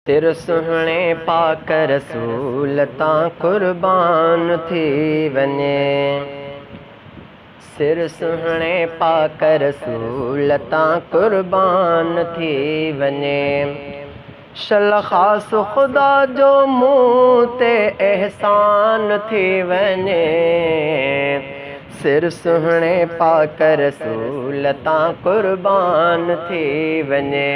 सिर सुहणे पाक रसूल तां कुर्बान थी वञे। सिर सुहणे पाक रसूल तां कुर्बान थी वञे। शल ख़ास खुदा जो मूं ते एहसान थी वञे। सिर सुहणे पाक रसूल तां कुर्बान थी वञे।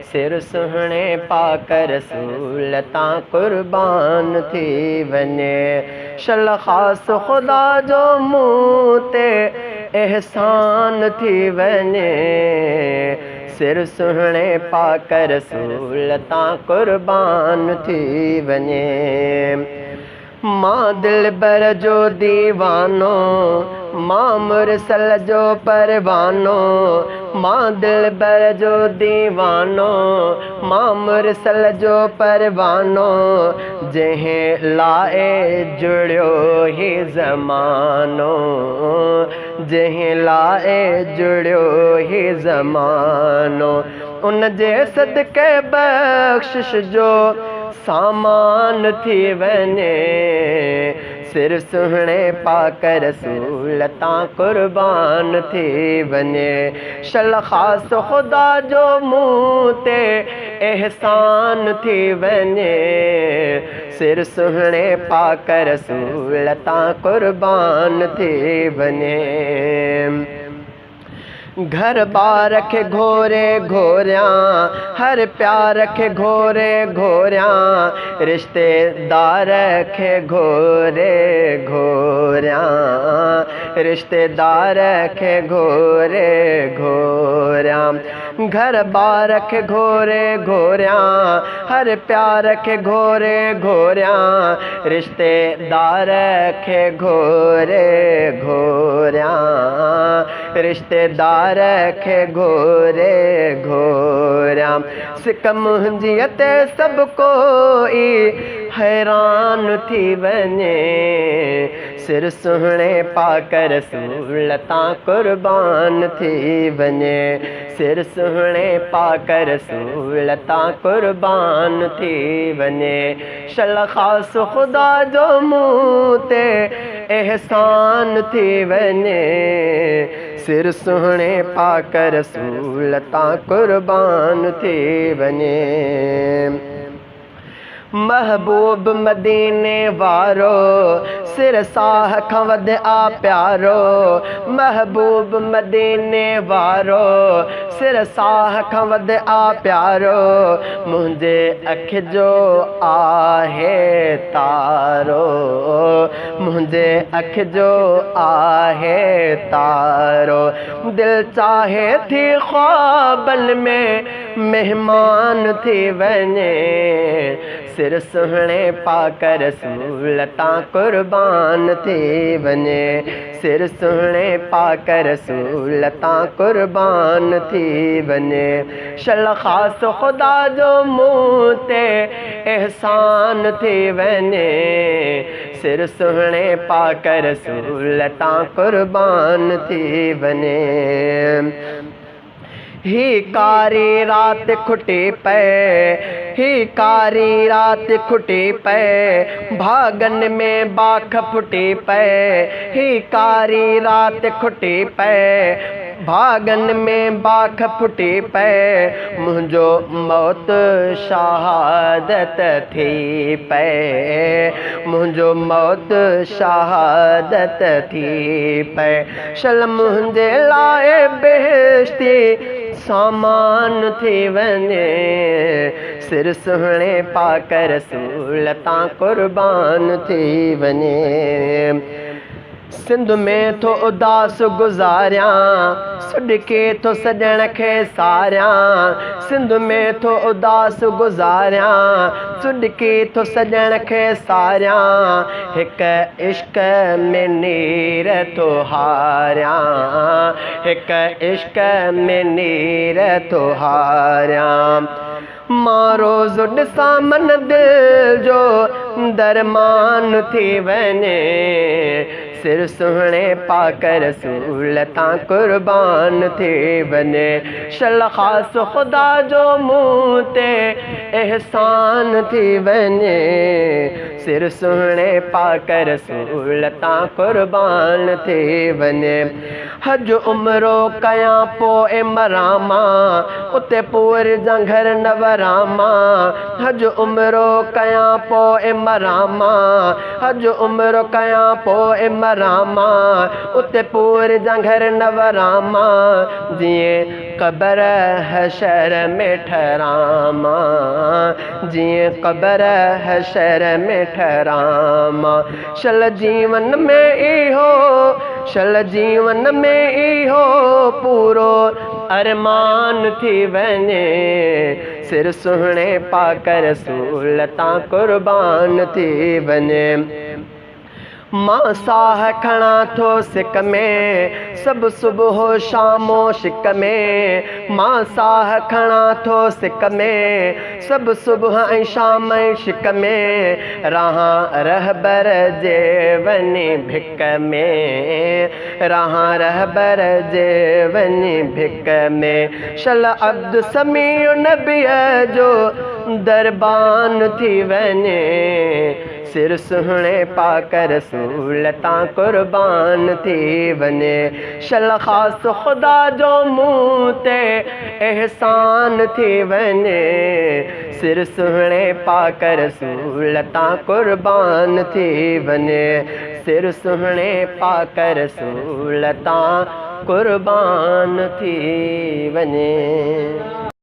सिर सुहणे पाक रसूल तां कुर्बान थी वञे। शल ख़ास खुदा जो मूं ते एहसान थी वञे। सिर सुहणे पाक रसूल तां कुर्बान थी वञे। मां दिलबर जो दीवानो, मां मुरसल जो परवानो। मां दिलबर जो दीवानो, मां मुरसल जो परवानो। जंहिं लाए जुड़ियो ही ज़मानो, जंहिं लाए जुड़ियो ही ज़मानो। उन जे सदके बख़्शिश जो सामान थी वञे। सिर सुहणे पाक रसूल तां कुर्बान थी वञे। शल ख़ास खुदा जो मूं ते एहसान थी वञे। सिर सुहणे पाक रसूल तां कुर्बान थी वञे। घर बार खे घोरे घोरियां, हर प्यार खे घोरे घोरियां। रिश्तेदार खे घोरे घोरियां, रिश्तेदार खे घोरे घोरियां। घर बार खे घोरे घोरियां, हर प्यार खे घोरे घोरियां। रिश्तेदार खे घोरे घोरियां, रिश्तेदार खे घोरे घोरियां। सिक मुंहिंजी ते सभु कोई हैरान थी वञे। सिर सुहणे पाक रसूल तां कुर्बान थी वञे। सिर सुहणे पाक रसूल तां कुर्बान थी वञे। शल ख़ास खुदा जो मूं ते एहसान थी वञे। सिर सुहणे पाक रसूल तां कुर्बान थी वञे। महबूब मदीने वारो सिर साह खां वध आ प्यारो। महबूब मदीने वारो सिर साह खां वध आ प्यारो। मुंहिंजे अख जो आहे तारो, मुंहिंजे अख जो आहे तारो। दिल चाहे थी ख्वाबन में मेहमान थी वञे। सिर सुहणे पाक रसूल तां कुर्बान थी वञे। सिर सुहणे पाक रसूल तां कुर्बान थी वञे। शल ख़ास खुदा जो मूं ते एहसान थी वञे। सिर सुहणे पाक रसूल तां कुर्बान थी वञे। ही कारी रात खुटी पए, ही कारी रात खुटी पए। भागन में बाख फुटी पए। ही कारी रात खुटी पए, भागन में बाख फुटी पए। मुंहिंजो मौत शहादत थी पए, मुंहिंजो मौत शहादत थी पए। शल मुंहिंजे लाइ बेहिश्ती सामान थी वञे। सिर सुहणे पाक रसूल तां कुर्बान थी वञे। सिंध में थो उदास गुज़ारियां, सुॾके थो सॼण खे सारियां। सिंध में थो उदास गुज़ारियां, सुॾके थो सॼण खे सारियां। हिक इश्क में नीर थो हारियां, हिक इश्क में नीर थो हारियां। मां रोज़ ॾिसां मन दिल जो दरमान थी वञे। सिर सुहणे पाक रसूल तां कुर्बान थी वञे। शल ख़ास ख़ुदा जो मूं ते एहसान थी वञे। सिर सुहणे पाक रसूल तां कुर्बान थी वञे। हज उमरो कयां पोइ मरामा उते पूर जा घर न वरामा। हज उमरो कयां पोइ मरामा। हज उमरो कयां पोइ मरामा उते पूर जा घर न वरामा। जीअं क़बर हशर में ठहरामा। जीअं क़बर हशर में ठहरामा। शल जीवन में इहो शल जीवन में इहो पूरो अरमान थी वञे। सिर सुहणे पाक रसूल तां कुर्बान थी वञे। मां साह खणा थो सिक में सभु सुबुह शामो शिक में। मां साह खणा थो सिक में सभु सुबुह ऐं शाम शिक में। रहां रहबर जे वञी भिक में। रहां रहबर जे वञी भिक में। शल अब्द समीउ नबीअ जो दरबान थी वञे। सिर सुहणे पाक रसूल तां कुर्बान थी वञे। शल ख़ास ख़ुदा जो मूं ते एहसान थी वञे। सिर सुहणे पाक रसूल तां कुर्बान थी वञे। सिर सुहणे पाक रसूल तां कुर्बान थी वञे।